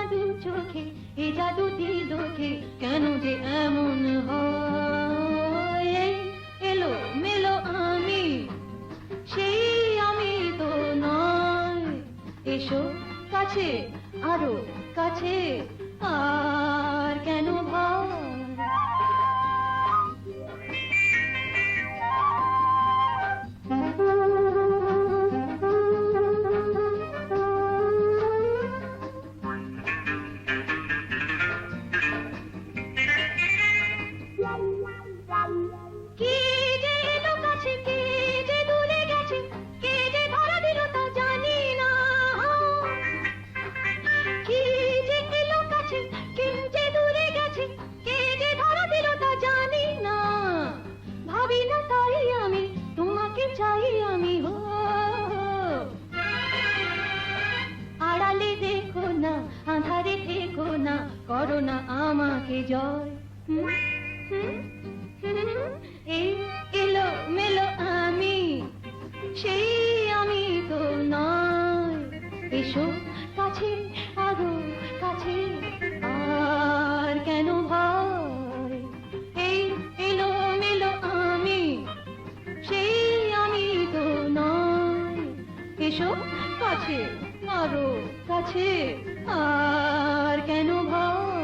দু চোখে এ জাদু দিলোকে কেন যে এমন হয় এই এলো মেলো আমি সেই আমি তো নয় এসো কাছে আরো কাছে আর কেন ভয় চাই আমি হো আড়ালে দেখো না আঁধারে থেকো না করো না আমাকে জয় এই এলো মেলো আমি সেই আমি তো নয় এসো কাছে আরো কাছে আর কেন ভয় এই এলো মেলো আমি সেই এসো কাছে আরো কাছে আর কেন ভয়